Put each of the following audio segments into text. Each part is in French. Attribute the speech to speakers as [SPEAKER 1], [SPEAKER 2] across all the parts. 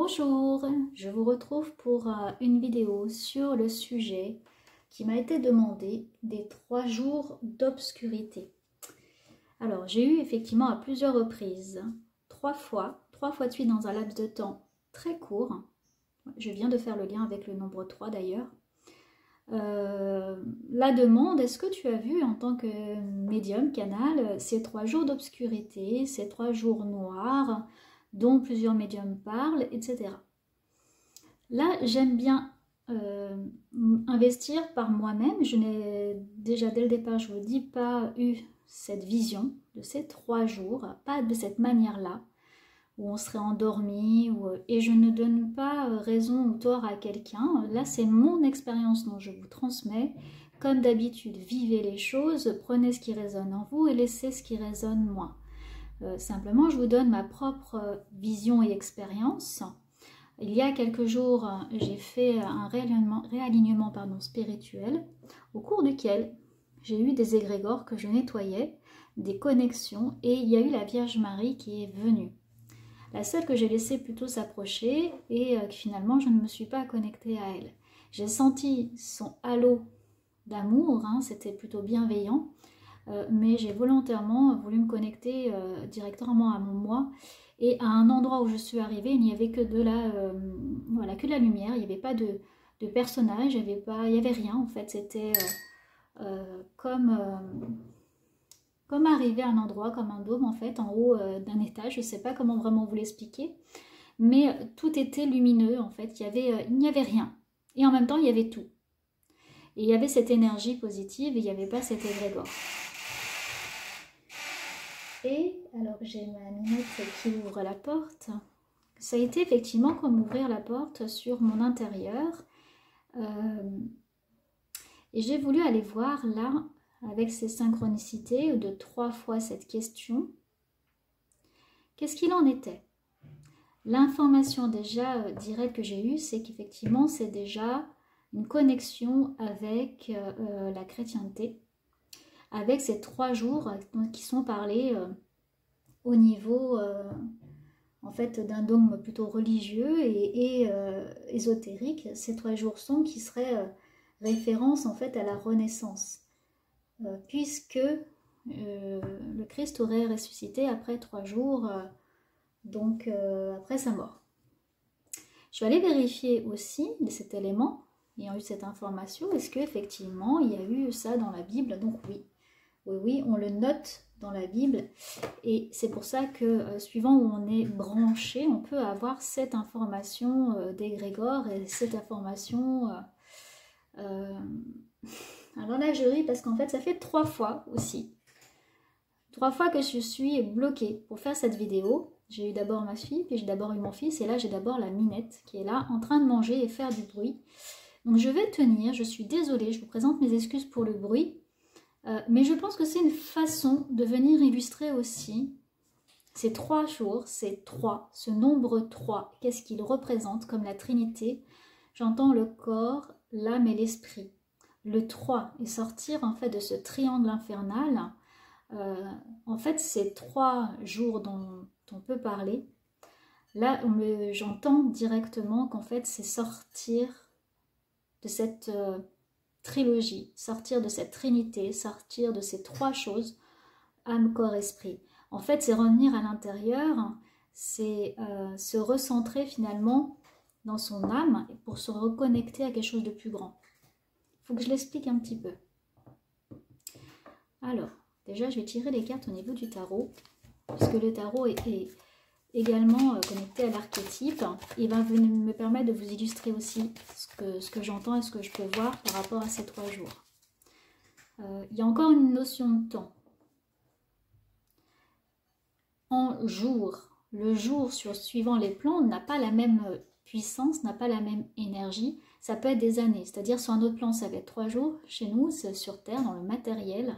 [SPEAKER 1] Bonjour, je vous retrouve pour une vidéo sur le sujet qui m'a été demandé des 3 jours d'obscurité. Alors j'ai eu effectivement à plusieurs reprises, 3 fois de suite dans un laps de temps très court. Je viens de faire le lien avec le nombre 3 d'ailleurs. La demande, est-ce que tu as vu en tant que médium canal ces 3 jours d'obscurité, ces 3 jours noirs dont plusieurs médiums parlent, etc. Là, j'aime bien investir par moi-même. Je n'ai déjà dès le départ, je vous dis, pas eu cette vision de ces 3 jours, pas de cette manière-là, où on serait endormi, et je ne donne pas raison ou tort à quelqu'un. Là, c'est mon expérience dont je vous transmets. Comme d'habitude, vivez les choses, prenez ce qui résonne en vous et laissez ce qui résonne moins. Simplement, je vous donne ma propre vision et expérience. Il y a quelques jours, j'ai fait un réalignement spirituel, au cours duquel j'ai eu des égrégores que je nettoyais, des connexions, et il y a eu la Vierge Marie qui est venue. La seule que j'ai laissée plutôt s'approcher et finalement je ne me suis pas connectée à elle. J'ai senti son halo d'amour, c'était plutôt bienveillant. Mais j'ai volontairement voulu me connecter directement à mon moi, et à un endroit où je suis arrivée, il n'y avait que de la lumière, il n'y avait pas de personnage, il n'y avait rien en fait, c'était comme arriver à un endroit, comme un dôme en fait, en haut d'un étage, je ne sais pas comment vraiment vous l'expliquer, mais tout était lumineux en fait, il n'y avait rien, et en même temps il y avait tout. Et il y avait cette énergie positive et il n'y avait pas cet égrégore. Et alors j'ai ma minette qui ouvre la porte. Ça a été effectivement comme ouvrir la porte sur mon intérieur. Et j'ai voulu aller voir là, avec ces synchronicités de 3 fois cette question. Qu'est-ce qu'il en était? L'information déjà directe que j'ai eue, c'est qu'effectivement c'est déjà une connexion avec la chrétienté, avec ces 3 jours qui sont parlés au niveau en fait d'un dogme plutôt religieux et ésotérique. Ces 3 jours sont qui seraient référence en fait à la Renaissance, puisque le Christ aurait ressuscité après 3 jours, donc après sa mort. Je suis allée vérifier aussi de cet élément, ayant eu cette information, est-ce qu'effectivement il y a eu ça dans la Bible? Donc oui. Oui, on le note dans la Bible, et c'est pour ça que suivant où on est branché, on peut avoir cette information d'égrégore et cette information... Alors là, je ris parce qu'en fait, ça fait 3 fois aussi. 3 fois que je suis bloquée pour faire cette vidéo. J'ai eu d'abord ma fille, puis j'ai d'abord eu mon fils, et là j'ai d'abord la minette qui est là en train de manger et faire du bruit. Donc je vais tenir, je suis désolée, je vous présente mes excuses pour le bruit. Mais je pense que c'est une façon de venir illustrer aussi ces 3 jours, ces 3, ce nombre 3, qu'est-ce qu'il représente comme la Trinité. J'entends le corps, l'âme et l'esprit. Le 3 est sortir en fait de ce triangle infernal. En fait, ces 3 jours dont on peut parler, là j'entends directement qu'en fait c'est sortir de cette... trilogie, sortir de cette trinité, sortir de ces 3 choses, âme, corps, esprit. En fait, c'est revenir à l'intérieur, c'est se recentrer finalement dans son âme pour se reconnecter à quelque chose de plus grand. Il faut que je l'explique un petit peu. Alors, déjà, je vais tirer les cartes au niveau du tarot, puisque le tarot est également connecté à l'archétype. Il va me permettre de vous illustrer aussi ce que j'entends et ce que je peux voir par rapport à ces 3 jours. Il y a encore une notion de temps. En jour, le jour suivant les plans n'a pas la même puissance, n'a pas la même énergie. Ça peut être des années, c'est-à-dire sur un autre plan ça va être 3 jours. Chez nous, c'est sur Terre, dans le matériel,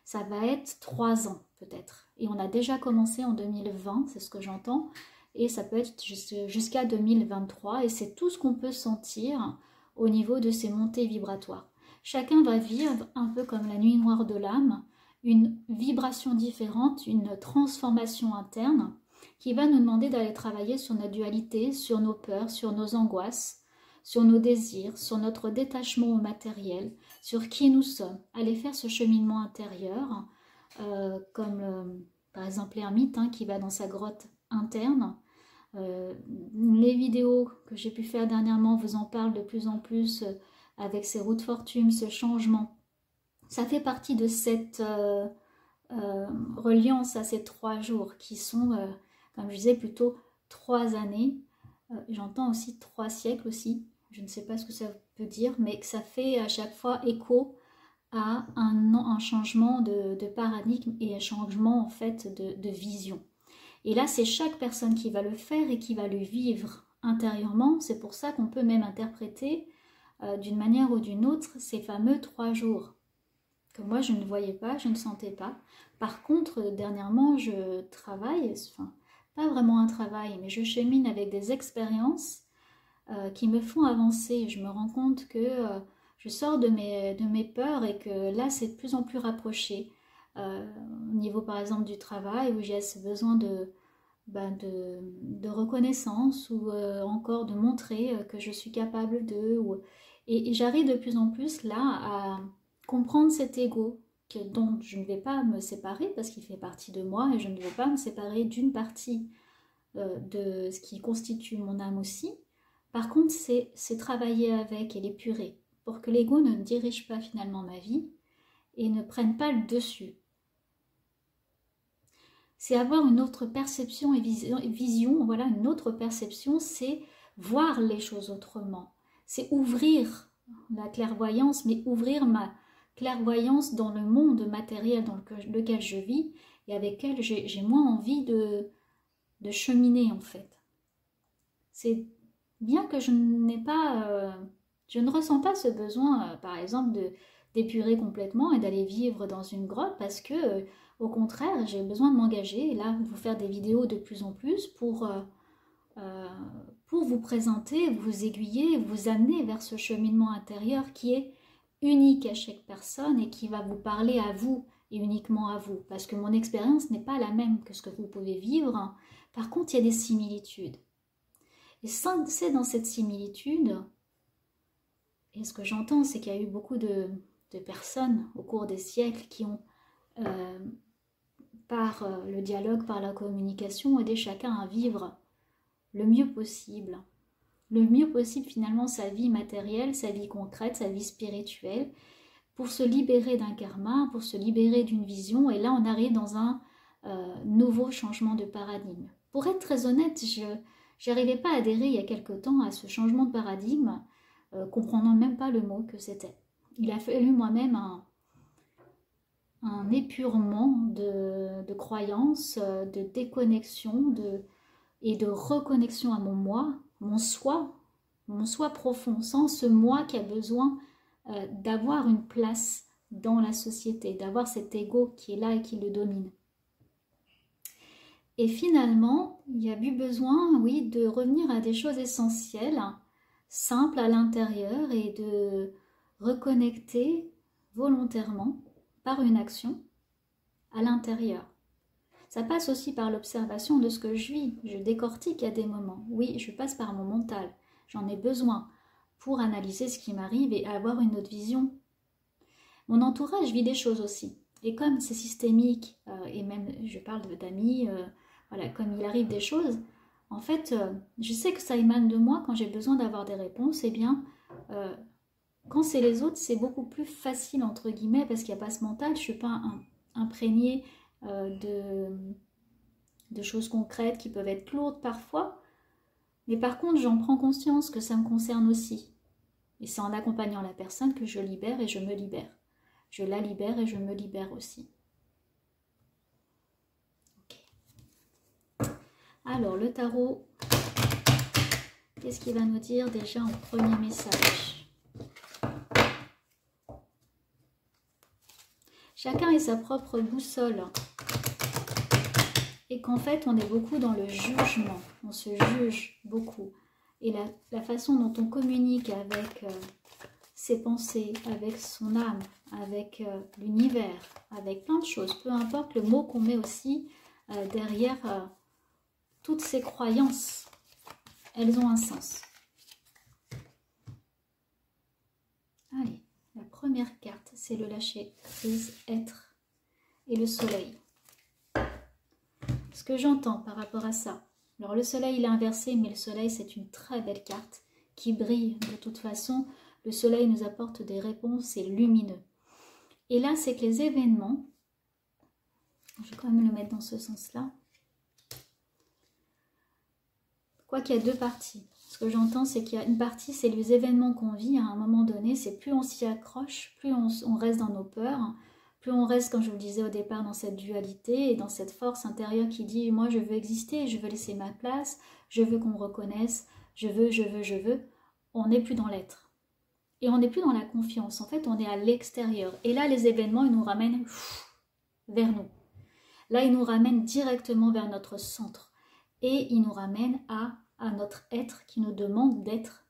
[SPEAKER 1] ça va être 3 ans peut-être. Et on a déjà commencé en 2020, c'est ce que j'entends, et ça peut être jusqu'à 2023, et c'est tout ce qu'on peut sentir au niveau de ces montées vibratoires. Chacun va vivre un peu comme la nuit noire de l'âme, une vibration différente, une transformation interne, qui va nous demander d'aller travailler sur notre dualité, sur nos peurs, sur nos angoisses, sur nos désirs, sur notre détachement au matériel, sur qui nous sommes. Aller faire ce cheminement intérieur, comme par exemple l'ermite qui va dans sa grotte interne. Les vidéos que j'ai pu faire dernièrement vous en parlent de plus en plus avec ces roues de fortune, ce changement. Ça fait partie de cette reliance à ces 3 jours qui sont, comme je disais, plutôt 3 années. J'entends aussi 3 siècles aussi. Je ne sais pas ce que ça peut dire, mais que ça fait à chaque fois écho à un changement de paradigme et un changement en fait de vision. Et là, c'est chaque personne qui va le faire et qui va le vivre intérieurement. C'est pour ça qu'on peut même interpréter d'une manière ou d'une autre ces fameux 3 jours que moi je ne voyais pas, je ne sentais pas. Par contre, dernièrement, je travaille, enfin, pas vraiment un travail, mais je chemine avec des expériences qui me font avancer. Je me rends compte que je sors de mes peurs et que là, c'est de plus en plus rapproché. Au niveau, par exemple, du travail, où j'ai ce besoin de reconnaissance ou encore de montrer que je suis capable de... Et j'arrive de plus en plus là à comprendre cet ego dont je ne vais pas me séparer parce qu'il fait partie de moi et je ne veux pas me séparer d'une partie de ce qui constitue mon âme aussi. Par contre, c'est travailler avec et l'épurer pour que l'ego ne dirige pas finalement ma vie et ne prenne pas le dessus. C'est avoir une autre perception et vision, voilà, une autre perception, c'est voir les choses autrement. C'est ouvrir la clairvoyance, mais ouvrir ma clairvoyance dans le monde matériel dans lequel je vis et avec lequel j'ai moins envie de cheminer en fait. C'est bien que je ne ressens pas ce besoin, par exemple, d'épurer complètement et d'aller vivre dans une grotte parce que, au contraire, j'ai besoin de m'engager et là, de vous faire des vidéos de plus en plus pour vous présenter, vous aiguiller, vous amener vers ce cheminement intérieur qui est unique à chaque personne et qui va vous parler à vous et uniquement à vous. Parce que mon expérience n'est pas la même que ce que vous pouvez vivre. Par contre, il y a des similitudes. Et c'est dans cette similitude, et ce que j'entends, c'est qu'il y a eu beaucoup de personnes au cours des siècles qui ont, par le dialogue, par la communication, aidé chacun à vivre le mieux possible finalement sa vie matérielle, sa vie concrète, sa vie spirituelle, pour se libérer d'un karma, pour se libérer d'une vision, et là on arrive dans un nouveau changement de paradigme. Pour être très honnête, je n'arrivais pas à adhérer il y a quelque temps à ce changement de paradigme, comprenant même pas le mot que c'était. Il a fallu moi-même un épurement de croyances, de déconnexion, et de reconnexion à mon moi, mon soi profond, sans ce moi qui a besoin d'avoir une place dans la société, d'avoir cet ego qui est là et qui le domine. Et finalement, il y a eu besoin, oui, de revenir à des choses essentielles, simples à l'intérieur et de reconnecter volontairement par une action à l'intérieur. Ça passe aussi par l'observation de ce que je vis. Je décortique à des moments. Oui, je passe par mon mental. J'en ai besoin pour analyser ce qui m'arrive et avoir une autre vision. Mon entourage vit des choses aussi. Et comme c'est systémique, et même je parle d'amis, voilà, comme il arrive des choses, en fait, je sais que ça émane de moi quand j'ai besoin d'avoir des réponses. Eh bien, quand c'est les autres, c'est beaucoup plus facile, entre guillemets, parce qu'il n'y a pas ce mental. Je ne suis pas imprégnée de choses concrètes qui peuvent être lourdes parfois, mais par contre j'en prends conscience que ça me concerne aussi, et c'est en accompagnant la personne que je libère et je me libère, je la libère et je me libère aussi. Okay. Alors le tarot, qu'est-ce qu'il va nous dire déjà en premier message? Chacun a sa propre boussole. Et qu'en fait, on est beaucoup dans le jugement. On se juge beaucoup. Et la façon dont on communique avec ses pensées, avec son âme, avec l'univers, avec plein de choses, peu importe le mot qu'on met aussi derrière toutes ces croyances, elles ont un sens. Allez, la première carte, c'est le lâcher prise, être et le soleil. Ce que j'entends par rapport à ça, alors le soleil il est inversé, mais le soleil c'est une très belle carte qui brille de toute façon. Le soleil nous apporte des réponses, c'est lumineux. Et là c'est que les événements, je vais quand même le mettre dans ce sens-là, quoi qu'il y a deux parties. Ce que j'entends c'est qu'il y a une partie, c'est les événements qu'on vit à un moment donné, c'est plus on s'y accroche, plus on reste dans nos peurs, plus on reste, comme je vous le disais au départ, dans cette dualité et dans cette force intérieure qui dit « moi je veux exister, je veux laisser ma place, je veux qu'on me reconnaisse, je veux », on n'est plus dans l'être. Et on n'est plus dans la confiance, en fait on est à l'extérieur. Et là les événements, ils nous ramènent vers nous. Là ils nous ramènent directement vers notre centre. Et ils nous ramènent à notre être qui nous demande d'être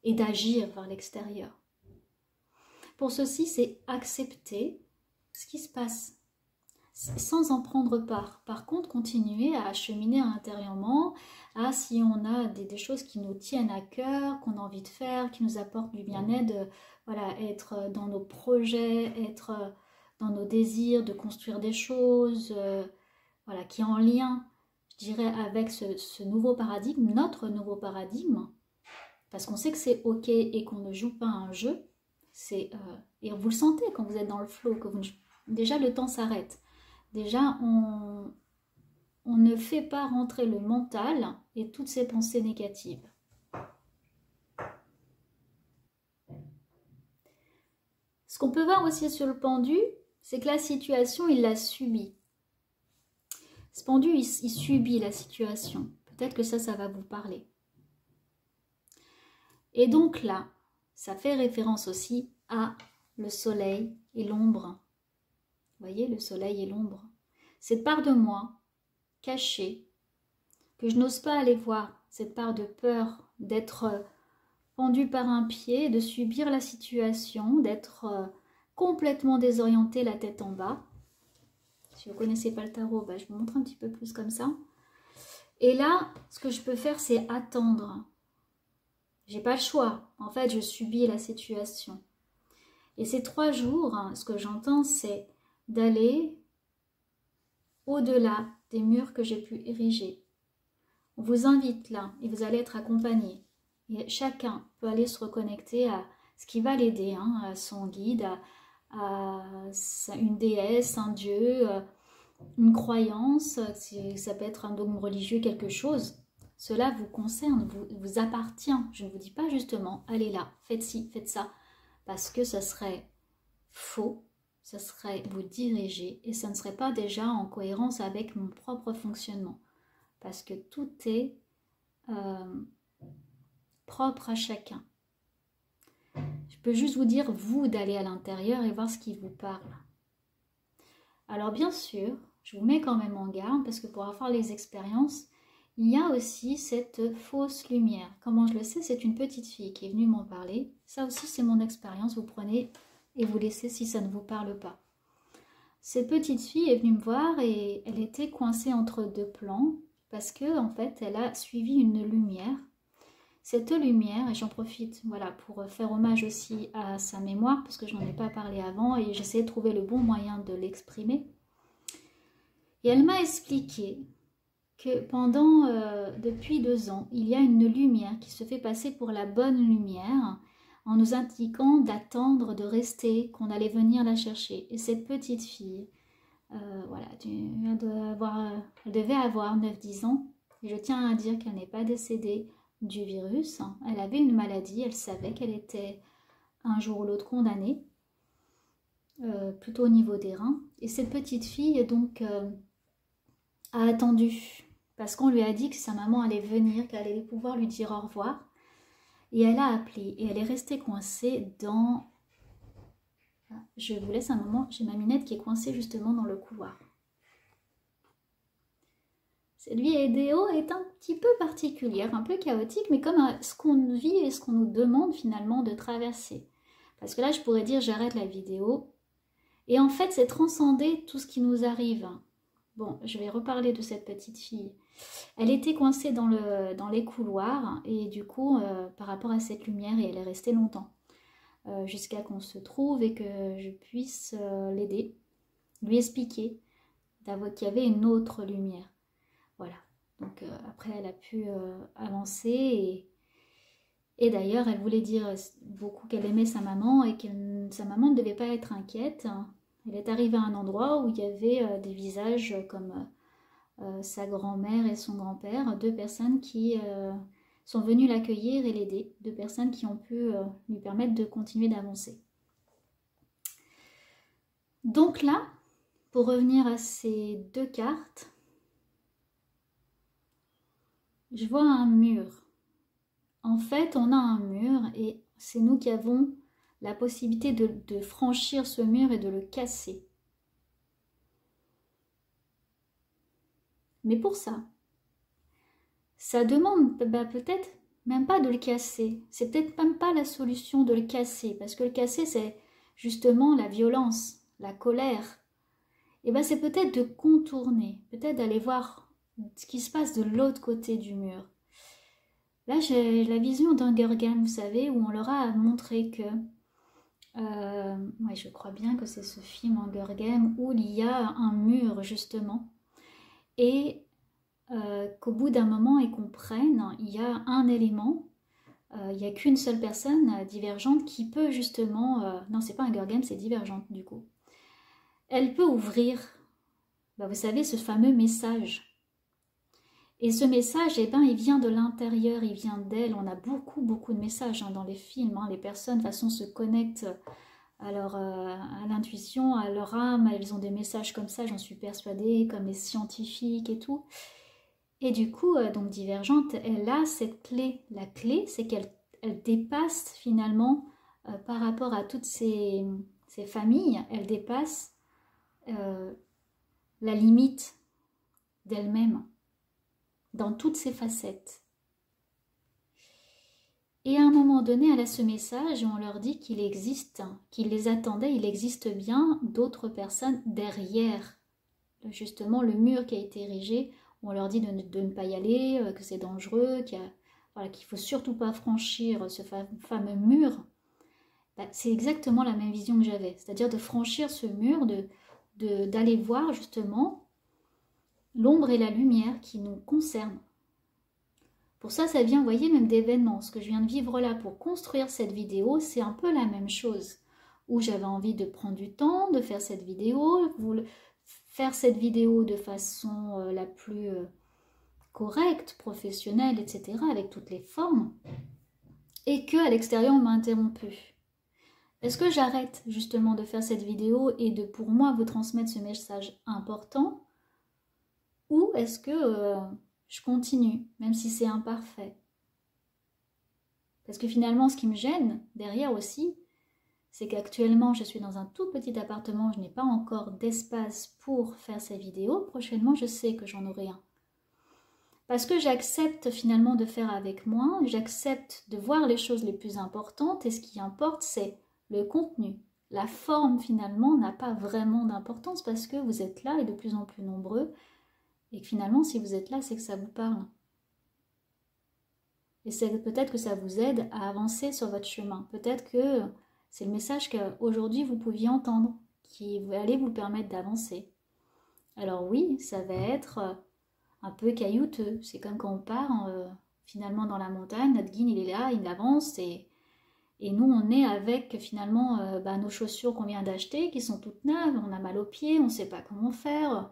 [SPEAKER 1] et d'agir vers l'extérieur. Pour ceci, c'est accepter ce qui se passe, sans en prendre part. Par contre, continuer à cheminer intérieurement, si on a des choses qui nous tiennent à cœur, qu'on a envie de faire, qui nous apportent du bien-être, voilà, être dans nos projets, être dans nos désirs, de construire des choses, voilà, qui est en lien, je dirais, avec ce nouveau paradigme, notre nouveau paradigme, parce qu'on sait que c'est ok et qu'on ne joue pas un jeu, et vous le sentez quand vous êtes dans le flow, que déjà le temps s'arrête. Déjà, on ne fait pas rentrer le mental et toutes ces pensées négatives. Ce qu'on peut voir aussi sur le pendu, c'est que la situation, il l'a subie. Ce pendu, il subit la situation. Peut-être que ça va vous parler. Et donc là, ça fait référence aussi à le soleil et l'ombre. Vous voyez, le soleil et l'ombre. Cette part de moi, cachée, que je n'ose pas aller voir, cette part de peur d'être pendu par un pied, de subir la situation, d'être complètement désorienté, la tête en bas. Si vous ne connaissez pas le tarot, je vous montre un petit peu plus comme ça. Et là, ce que je peux faire, c'est attendre. J'ai pas le choix. En fait, je subis la situation. Et ces 3 jours, ce que j'entends, c'est d'aller au-delà des murs que j'ai pu ériger. On vous invite là et vous allez être accompagné. Et chacun peut aller se reconnecter à ce qui va l'aider, à son guide, à une déesse, un dieu, une croyance, ça peut être un dogme religieux, quelque chose. Cela vous concerne, vous appartient. Je ne vous dis pas justement, allez là, faites ci, faites ça, parce que ça serait faux, ça serait vous diriger et ça ne serait pas déjà en cohérence avec mon propre fonctionnement. Parce que tout est propre à chacun. Je peux juste vous dire, vous, d'aller à l'intérieur et voir ce qui vous parle. Alors bien sûr, je vous mets quand même en garde, parce que pour avoir les expériences, il y a aussi cette fausse lumière. Comment je le sais? C'est une petite fille qui est venue m'en parler. Ça aussi, c'est mon expérience. Vous prenez et vous laissez si ça ne vous parle pas. Cette petite fille est venue me voir et elle était coincée entre 2 plans parce que en fait, elle a suivi une lumière. Cette lumière, et j'en profite voilà, pour faire hommage aussi à sa mémoire, parce que je n'en ai pas parlé avant et j'essaie de trouver le bon moyen de l'exprimer. Et elle m'a expliqué que depuis 2 ans, il y a une lumière qui se fait passer pour la bonne lumière en nous indiquant d'attendre, de rester, qu'on allait venir la chercher. Et cette petite fille, voilà, elle devait avoir 9-10 ans. Et je tiens à dire qu'elle n'est pas décédée du virus. Elle avait une maladie, elle savait qu'elle était un jour ou l'autre condamnée, plutôt au niveau des reins. Et cette petite fille, donc, a attendu. Parce qu'on lui a dit que sa maman allait venir, qu'elle allait pouvoir lui dire au revoir. Et elle a appelé. Et elle est restée coincée dans... Je vous laisse un moment. J'ai ma minette qui est coincée justement dans le couloir. Cette vidéo est un petit peu particulière, un peu chaotique, mais comme ce qu'on vit et ce qu'on nous demande finalement de traverser. Parce que là, je pourrais dire j'arrête la vidéo. Et en fait, c'est transcender tout ce qui nous arrive. Bon, je vais reparler de cette petite fille. Elle était coincée dans les couloirs et du coup, par rapport à cette lumière, et elle est restée longtemps. Jusqu'à qu'on se trouve et que je puisse l'aider, lui expliquer qu'il y avait une autre lumière. Voilà. Donc après, elle a pu avancer et d'ailleurs, elle voulait dire beaucoup qu'elle aimait sa maman et que sa maman ne devait pas être inquiète. Elle est arrivée à un endroit où il y avait des visages comme sa grand-mère et son grand-père, deux personnes qui sont venues l'accueillir et l'aider, deux personnes qui ont pu lui permettre de continuer d'avancer. Donc là, pour revenir à ces deux cartes, je vois un mur. En fait, on a un mur et c'est nous qui avons la possibilité de franchir ce mur et de le casser. Mais pour ça demande peut-être même pas de le casser. C'est peut-être même pas la solution de le casser, parce que le casser, c'est justement la violence, la colère. Et bien c'est peut-être de contourner, peut-être d'aller voir ce qui se passe de l'autre côté du mur. Là, j'ai la vision d'Hunger Games, vous savez, où on leur a montré que... ouais, je crois bien que c'est ce film Hunger Games, où il y a un mur, justement. Et qu'au bout d'un moment, ils comprennent, il y a un élément, il n'y a qu'une seule personne divergente qui peut justement... non, c'est pas Hunger Games, c'est Divergente, du coup. Elle peut ouvrir, vous savez, ce fameux message. Et ce message, eh ben, il vient de l'intérieur, il vient d'elle. On a beaucoup de messages dans les films. Les personnes, de toute façon, se connectent à l'intuition, à leur âme. Elles ont des messages comme ça, j'en suis persuadée, comme les scientifiques et tout. Et du coup, donc Divergente, elle a cette clé. La clé, c'est qu'elle dépasse finalement, par rapport à toutes ces familles, elle dépasse la limite d'elle-même, dans toutes ses facettes. Et à un moment donné, elle a ce message et on leur dit qu'il existe, qu'il les attendait, il existe bien d'autres personnes derrière, justement, le mur qui a été érigé. On leur dit de ne pas y aller, que c'est dangereux, qu'il ne faut surtout pas franchir ce fameux mur. C'est exactement la même vision que j'avais, c'est-à-dire de franchir ce mur, d'aller voir justement l'ombre et la lumière qui nous concernent. Pour ça, ça vient, vous voyez, même d'événements. Ce que je viens de vivre là pour construire cette vidéo, c'est un peu la même chose. Où j'avais envie de prendre du temps, de faire cette vidéo, faire cette vidéo de façon la plus correcte, professionnelle, etc., avec toutes les formes, et qu'à l'extérieur, on m'a interrompu. Est-ce que j'arrête justement de faire cette vidéo et de, pour moi, vous transmettre ce message important, ou est-ce que je continue, même si c'est imparfait? Parce que finalement, ce qui me gêne derrière aussi, c'est qu'actuellement, je suis dans un tout petit appartement, je n'ai pas encore d'espace pour faire ces vidéos. Prochainement, je sais que j'en aurai un. Parce que j'accepte finalement de faire avec moi, j'accepte de voir les choses les plus importantes, et ce qui importe, c'est le contenu. La forme, finalement, n'a pas vraiment d'importance parce que vous êtes là et de plus en plus nombreux. Et que finalement, si vous êtes là, c'est que ça vous parle. Et c'est peut-être que ça vous aide à avancer sur votre chemin. Peut-être que c'est le message qu'aujourd'hui vous pouviez entendre, qui allait vous permettre d'avancer. Alors oui, ça va être un peu caillouteux. C'est comme quand on part finalement dans la montagne, notre guide il est là, il avance et nous on est avec finalement nos chaussures qu'on vient d'acheter, qui sont toutes neuves, on a mal aux pieds, on ne sait pas comment faire,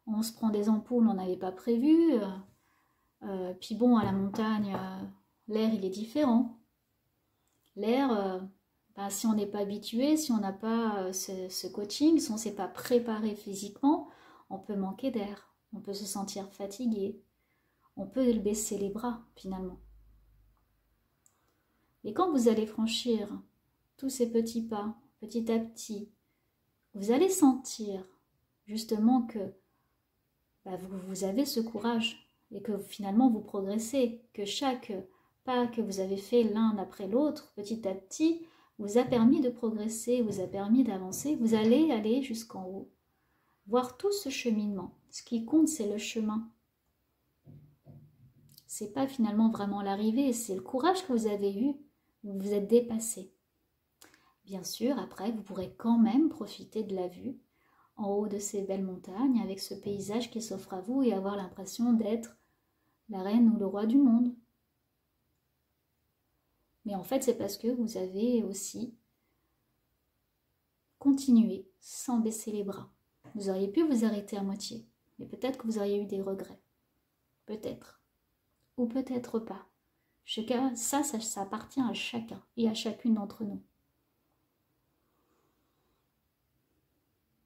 [SPEAKER 1] on se prend des ampoules, on n'avait pas prévu. Puis bon, à la montagne, l'air il est différent. L'air, si on n'est pas habitué, si on n'a pas ce coaching, si on ne s'est pas préparé physiquement, on peut manquer d'air, on peut se sentir fatigué, on peut baisser les bras finalement. Et quand vous allez franchir tous ces petits pas, petit à petit, vous allez sentir justement que vous avez ce courage et que finalement vous progressez, que chaque pas que vous avez fait l'un après l'autre, petit à petit, vous a permis de progresser, vous a permis d'avancer, vous allez aller jusqu'en haut. Voir tout ce cheminement. Ce qui compte, c'est le chemin. C'est pas finalement vraiment l'arrivée, c'est le courage que vous avez eu, vous vous êtes dépassé. Bien sûr, après, vous pourrez quand même profiter de la vue en haut de ces belles montagnes, avec ce paysage qui s'offre à vous et avoir l'impression d'être la reine ou le roi du monde. Mais en fait, c'est parce que vous avez aussi continué sans baisser les bras. Vous auriez pu vous arrêter à moitié, mais peut-être que vous auriez eu des regrets. Peut-être. Ou peut-être pas. Ça appartient à chacun et à chacune d'entre nous.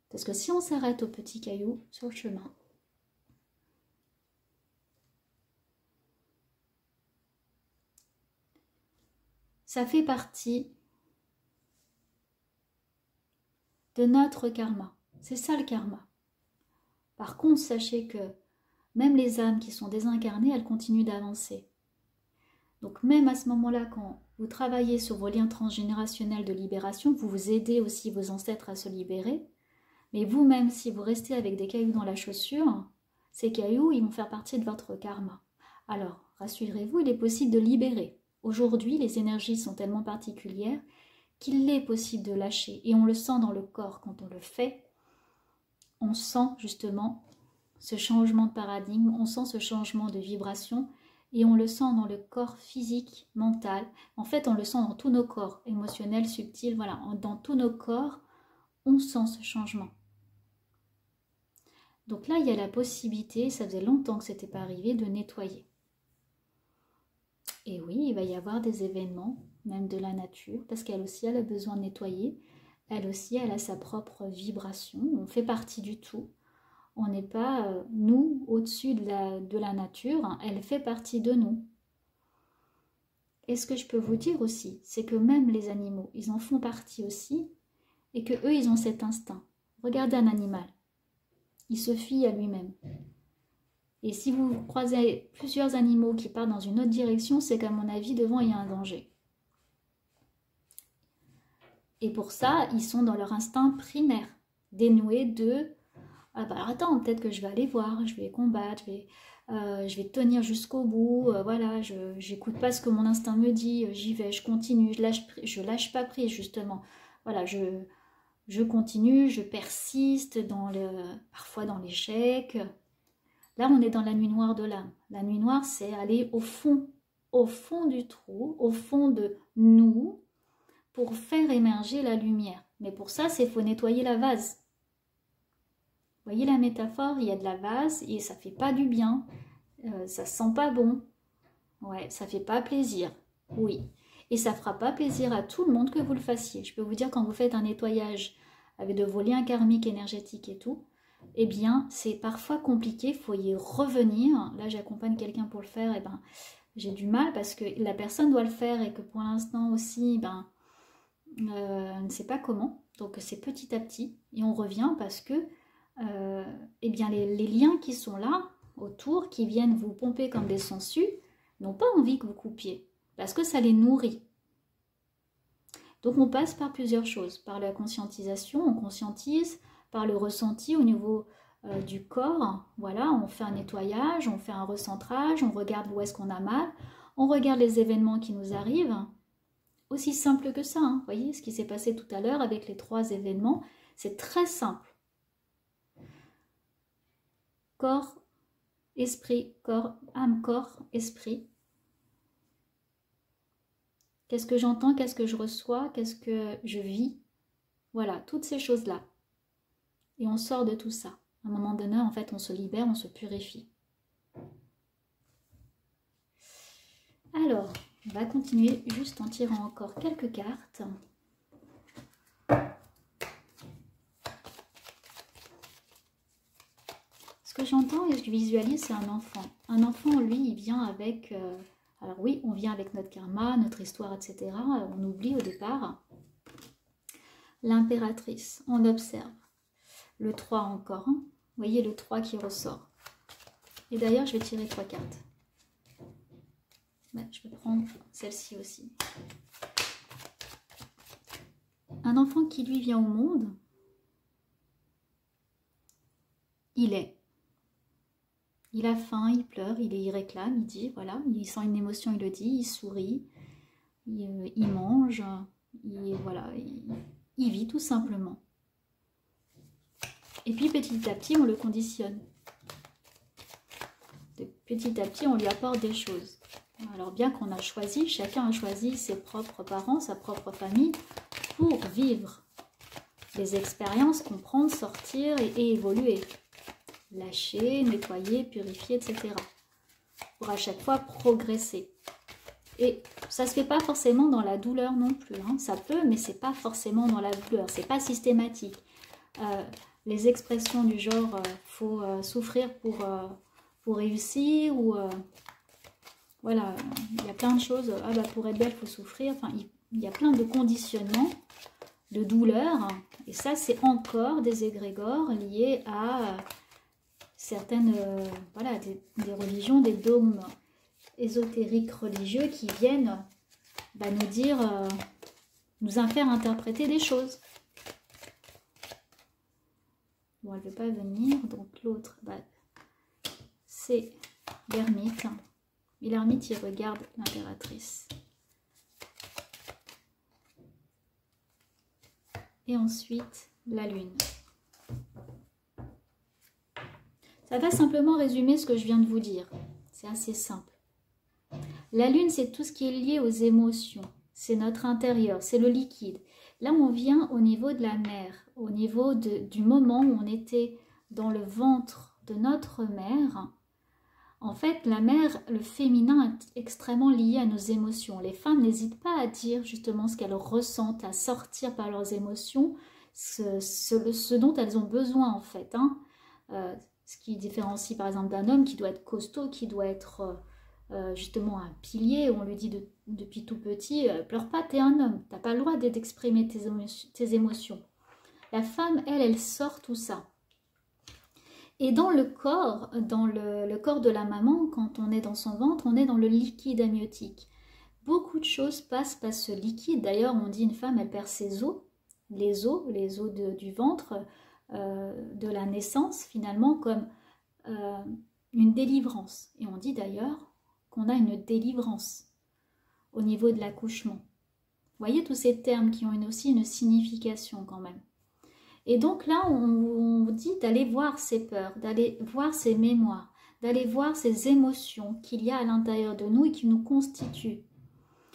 [SPEAKER 1] Parce que si on s'arrête aux petits cailloux sur le chemin, ça fait partie de notre karma. C'est ça le karma. Par contre, sachez que même les âmes qui sont désincarnées, elles continuent d'avancer. Donc même à ce moment-là, quand vous travaillez sur vos liens transgénérationnels de libération, vous vous aidez aussi vos ancêtres à se libérer. Mais vous-même, si vous restez avec des cailloux dans la chaussure, ces cailloux, ils vont faire partie de votre karma. Alors, rassurez-vous, il est possible de libérer. Aujourd'hui, les énergies sont tellement particulières qu'il est possible de lâcher. Et on le sent dans le corps quand on le fait. On sent justement ce changement de paradigme, on sent ce changement de vibration et on le sent dans le corps physique, mental. En fait, on le sent dans tous nos corps, émotionnels, subtils, voilà. Dans tous nos corps, on sent ce changement. Donc là, il y a la possibilité, ça faisait longtemps que ce n'était pas arrivé, de nettoyer. Et oui, il va y avoir des événements, même de la nature, parce qu'elle aussi, elle a besoin de nettoyer. Elle aussi, elle a sa propre vibration. On fait partie du tout. On n'est pas, nous, au-dessus de la nature. Hein, elle fait partie de nous. Et ce que je peux vous dire aussi, c'est que même les animaux, ils en font partie aussi. Et que eux, ils ont cet instinct. Regardez un animal. Il se fie à lui-même. Et si vous croisez plusieurs animaux qui partent dans une autre direction, c'est qu'à mon avis, devant, il y a un danger. Et pour ça, ils sont dans leur instinct primaire, dénoué de « Ah bah attends, peut-être que je vais aller voir, je vais combattre, je vais tenir jusqu'au bout, voilà, je n'écoute pas ce que mon instinct me dit, j'y vais, je continue, je lâche pas prise justement. Voilà, je continue, je persiste parfois dans l'échec. » Là, on est dans la nuit noire de l'âme. La nuit noire, c'est aller au fond du trou, au fond de nous, pour faire émerger la lumière. Mais pour ça, il faut nettoyer la vase. Vous voyez la métaphore, il y a de la vase et ça fait pas du bien, ça sent pas bon. Ouais, ça fait pas plaisir. Oui. Et ça fera pas plaisir à tout le monde que vous le fassiez. Je peux vous dire, quand vous faites un nettoyage avec de vos liens karmiques, énergétiques et tout, eh bien, c'est parfois compliqué, il faut y revenir. Là, j'accompagne quelqu'un pour le faire, et ben, j'ai du mal parce que la personne doit le faire et que pour l'instant aussi, ben, ne sait pas comment. Donc, c'est petit à petit et on revient parce que, eh bien, les liens qui sont là autour, qui viennent vous pomper comme des sangsues, n'ont pas envie que vous coupiez parce que ça les nourrit. Donc, on passe par plusieurs choses, par la conscientisation, on conscientise, par le ressenti au niveau du corps, voilà, on fait un nettoyage, on fait un recentrage, on regarde où est-ce qu'on a mal, on regarde les événements qui nous arrivent, aussi simple que ça, hein. Vous voyez ce qui s'est passé tout à l'heure avec les 3 événements, c'est très simple. Corps, esprit, corps, âme, corps, esprit. Qu'est-ce que j'entends, qu'est-ce que je reçois, qu'est-ce que je vis, voilà, toutes ces choses-là. Et on sort de tout ça. À un moment donné, en fait, on se libère, on se purifie. Alors, on va continuer juste en tirant encore quelques cartes. Ce que j'entends et ce que je visualise, c'est un enfant. Un enfant, lui, il vient avec... alors oui, on vient avec notre karma, notre histoire, etc. On oublie au départ. L'impératrice, on observe. Le 3 encore, hein. Vous voyez le 3 qui ressort. Et d'ailleurs, je vais tirer 3 cartes. Ouais, je vais prendre celle-ci aussi. Un enfant qui, lui, vient au monde, il est. Il a faim, il pleure, il réclame, il dit, voilà, il sent une émotion, il le dit, il sourit, il mange, voilà, il vit tout simplement. Et puis petit à petit, on le conditionne. Petit à petit, on lui apporte des choses. Alors bien qu'on a choisi, chacun a choisi ses propres parents, sa propre famille, pour vivre les expériences, comprendre, sortir et évoluer. Lâcher, nettoyer, purifier, etc. Pour à chaque fois progresser. Et ça ne se fait pas forcément dans la douleur non plus. Hein. Ça peut, mais c'est pas forcément dans la douleur. C'est pas systématique. Les expressions du genre faut souffrir pour réussir ou voilà, il y a plein de choses. Ah bah pour être belle, il faut souffrir. Enfin, il y a plein de conditionnements, de douleurs. Et ça, c'est encore des égrégores liés à certaines, voilà, des religions, des dogmes ésotériques religieux qui viennent nous dire, nous faire interpréter des choses. Bon, elle ne veut pas venir, donc l'autre, c'est l'ermite. Et l'ermite, il regarde l'impératrice. Et ensuite, la lune. Ça va simplement résumer ce que je viens de vous dire. C'est assez simple. La lune, c'est tout ce qui est lié aux émotions. C'est notre intérieur, c'est le liquide. Là, on vient au niveau de la mère, au niveau du moment où on était dans le ventre de notre mère. En fait, la mère, le féminin est extrêmement lié à nos émotions. Les femmes n'hésitent pas à dire justement ce qu'elles ressentent, à sortir par leurs émotions, ce dont elles ont besoin en fait. Hein. Ce qui différencie par exemple d'un homme qui doit être costaud, qui doit être justement un pilier. On lui dit depuis tout petit, pleure pas, t'es un homme, t'as pas le droit d'exprimer tes émotions. La femme, elle sort tout ça. Et dans le corps de la maman, quand on est dans son ventre, on est dans le liquide amniotique. Beaucoup de choses passent par ce liquide. D'ailleurs, on dit une femme, elle perd ses os, les os du ventre, de la naissance, finalement, comme une délivrance. Et on dit d'ailleurs qu'on a une délivrance au niveau de l'accouchement. Vous voyez tous ces termes qui ont aussi une signification quand même. Et donc là, on vous dit d'aller voir ces peurs, d'aller voir ces mémoires, d'aller voir ces émotions qu'il y a à l'intérieur de nous et qui nous constituent.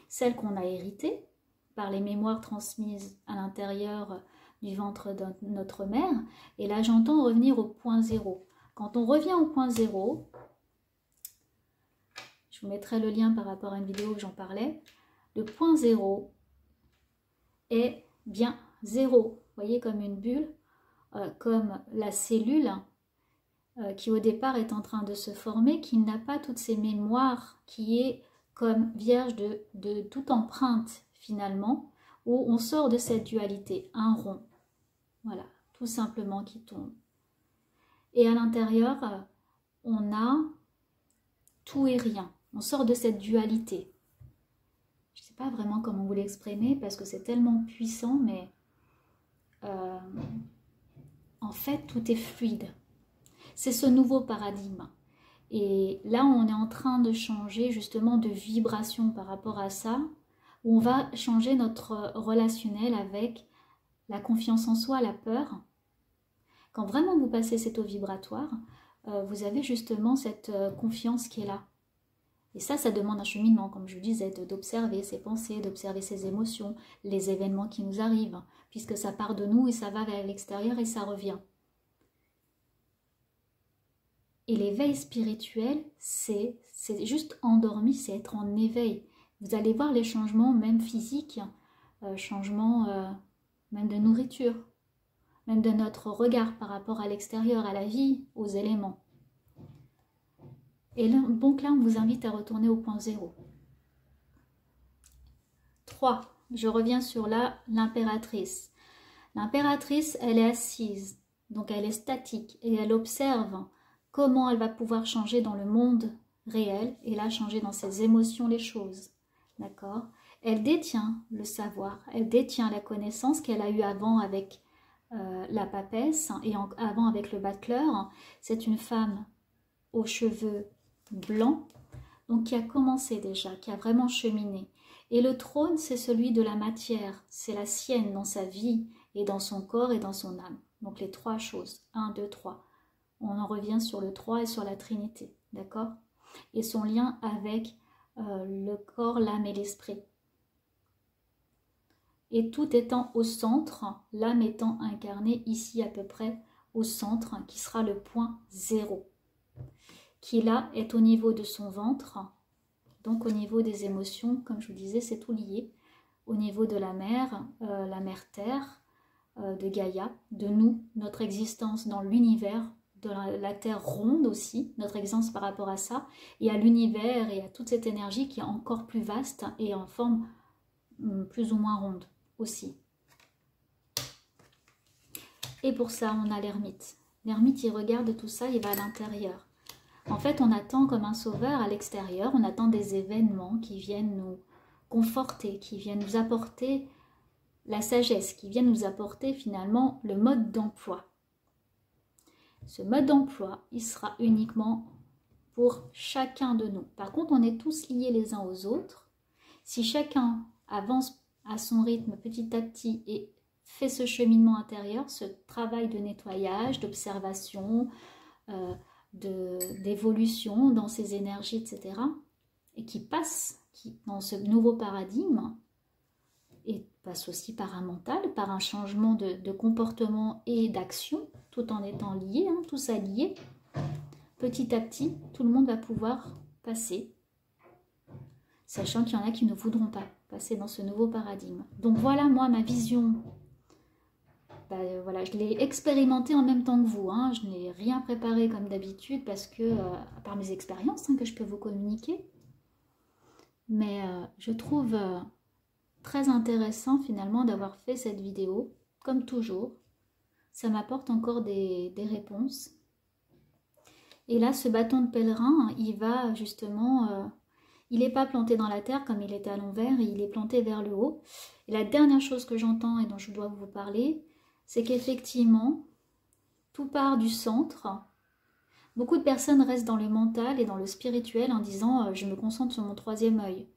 [SPEAKER 1] Celles qu'on a héritées par les mémoires transmises à l'intérieur du ventre de notre mère. Et là, j'entends revenir au point zéro. Quand on revient au point zéro, je vous mettrai le lien par rapport à une vidéo où j'en parlais, le point zéro est bien zéro. Vous voyez, comme une bulle, comme la cellule qui au départ est en train de se former, qui n'a pas toutes ces mémoires, qui est comme vierge de toute empreinte finalement, où on sort de cette dualité, un rond, voilà, tout simplement qui tombe. Et à l'intérieur, on a tout et rien, on sort de cette dualité. Je ne sais pas vraiment comment vous l'exprimer parce que c'est tellement puissant, mais en fait, tout est fluide. C'est ce nouveau paradigme. Et là, on est en train de changer justement de vibration par rapport à ça, où on va changer notre relationnel avec la confiance en soi, la peur. Quand vraiment vous passez cet eau vibratoire, vous avez justement cette confiance qui est là. Et ça demande un cheminement, comme je vous disais, d'observer ses pensées, d'observer ses émotions, les événements qui nous arrivent, puisque ça part de nous et ça va vers l'extérieur et ça revient. Et l'éveil spirituel, c'est juste endormi, c'est être en éveil. Vous allez voir les changements, même physiques, changements même de nourriture, même de notre regard par rapport à l'extérieur, à la vie, aux éléments. Et donc là, on vous invite à retourner au point zéro. 3. Je reviens sur l'impératrice. L'impératrice, elle est assise, donc elle est statique et elle observe comment elle va pouvoir changer dans le monde réel et là changer dans ses émotions les choses. D'accord ? Elle détient le savoir, elle détient la connaissance qu'elle a eue avant avec la papesse et avant avec le battleur. C'est une femme aux cheveux blancs, donc qui a commencé déjà, qui a vraiment cheminé. Et le trône, c'est celui de la matière, c'est la sienne dans sa vie et dans son corps et dans son âme. Donc les trois choses, 1, 2, 3. On en revient sur le 3 et sur la Trinité, d'accord? Et son lien avec le corps, l'âme et l'esprit. Et tout étant au centre, l'âme étant incarnée ici à peu près au centre, qui sera le point 0, qui là est au niveau de son ventre, donc au niveau des émotions, comme je vous disais, c'est tout lié, au niveau de la mer Terre, de Gaïa, de nous, notre existence dans l'univers, de la Terre ronde aussi, notre existence par rapport à ça, et à l'univers et à toute cette énergie qui est encore plus vaste et en forme plus ou moins ronde aussi. Et pour ça, on a l'ermite. L'ermite, il regarde tout ça, il va à l'intérieur. En fait, on attend comme un sauveur à l'extérieur, on attend des événements qui viennent nous conforter, qui viennent nous apporter la sagesse, qui viennent nous apporter finalement le mode d'emploi. Ce mode d'emploi, il sera uniquement pour chacun de nous. Par contre, on est tous liés les uns aux autres. Si chacun avance à son rythme petit à petit et fait ce cheminement intérieur, ce travail de nettoyage, d'observation, d'évolution dans ses énergies, etc., et qui passe dans ce nouveau paradigme, et passe aussi par un mental, par un changement de comportement et d'action, tout en étant lié, hein, tout ça lié, petit à petit, tout le monde va pouvoir passer, sachant qu'il y en a qui ne voudront pas passer dans ce nouveau paradigme. Donc voilà, moi, ma vision. Voilà, je l'ai expérimenté en même temps que vous, hein. Je n'ai rien préparé comme d'habitude parce que, à part mes expériences que je peux vous communiquer, mais je trouve très intéressant finalement d'avoir fait cette vidéo, comme toujours. Ça m'apporte encore des réponses. Et là, ce bâton de pèlerin, il va justement, il n'est pas planté dans la terre comme il était à l'envers, il est planté vers le haut. Et la dernière chose que j'entends et dont je dois vous parler, c'est qu'effectivement, tout part du centre. Beaucoup de personnes restent dans le mental et dans le spirituel en disant « je me concentre sur mon troisième œil ».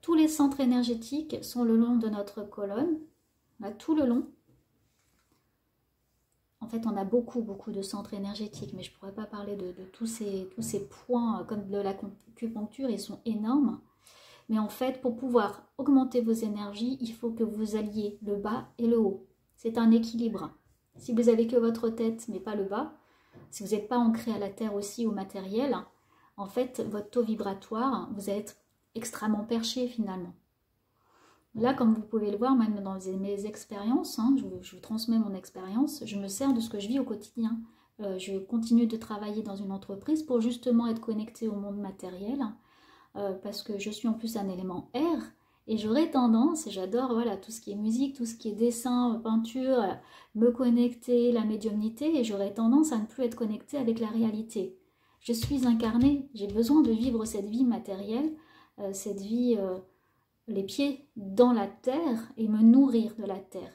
[SPEAKER 1] Tous les centres énergétiques sont le long de notre colonne, là, tout le long. En fait, on a beaucoup de centres énergétiques, mais je ne pourrais pas parler de tous ces points comme de l'acupuncture, ils sont énormes. Mais en fait, pour pouvoir augmenter vos énergies, il faut que vous alliez le bas et le haut. C'est un équilibre. Si vous avez que votre tête, mais pas le bas, si vous n'êtes pas ancré à la terre aussi, au matériel, en fait, votre taux vibratoire, vous êtes extrêmement perché finalement. Là, comme vous pouvez le voir, même dans mes expériences, je vous transmets mon expérience, je me sers de ce que je vis au quotidien. Je continue de travailler dans une entreprise pour justement être connectée au monde matériel, parce que je suis en plus un élément air, et j'aurais tendance, et j'adore voilà, tout ce qui est musique, tout ce qui est dessin, peinture, me connecter, la médiumnité, et j'aurais tendance à ne plus être connectée avec la réalité. Je suis incarnée, j'ai besoin de vivre cette vie matérielle, cette vie, les pieds dans la terre, et me nourrir de la terre.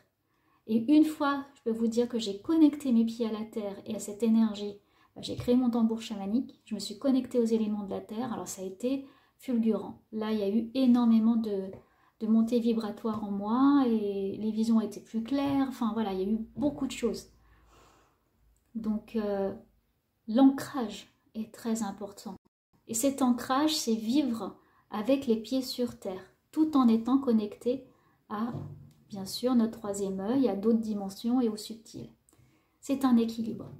[SPEAKER 1] Et une fois, je peux vous dire que j'ai connecté mes pieds à la terre et à cette énergie, j'ai créé mon tambour chamanique, je me suis connectée aux éléments de la terre, alors ça a été fulgurant. Là, il y a eu énormément de montées vibratoires en moi et les visions étaient plus claires. Enfin voilà, il y a eu beaucoup de choses. Donc, l'ancrage est très important. Et cet ancrage, c'est vivre avec les pieds sur terre, tout en étant connecté à, bien sûr, notre troisième œil, à d'autres dimensions et au subtil. C'est un équilibre.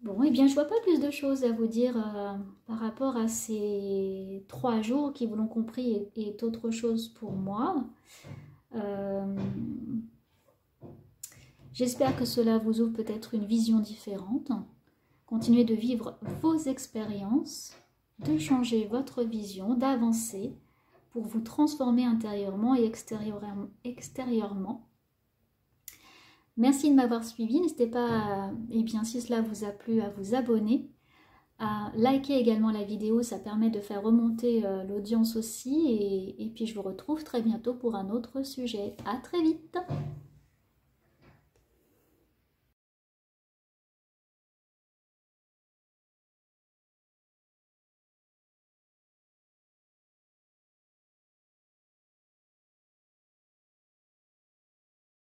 [SPEAKER 1] Bon, eh bien, je ne vois pas plus de choses à vous dire par rapport à ces 3 jours qui, vous l'ont compris, est autre chose pour moi. J'espère que cela vous ouvre peut-être une vision différente. Continuez de vivre vos expériences, de changer votre vision, d'avancer pour vous transformer intérieurement et extérieurement. Merci de m'avoir suivi. N'hésitez pas, eh bien, si cela vous a plu, à vous abonner, à liker également la vidéo. Ça permet de faire remonter l'audience aussi. Et puis, je vous retrouve très bientôt pour un autre sujet. À très vite!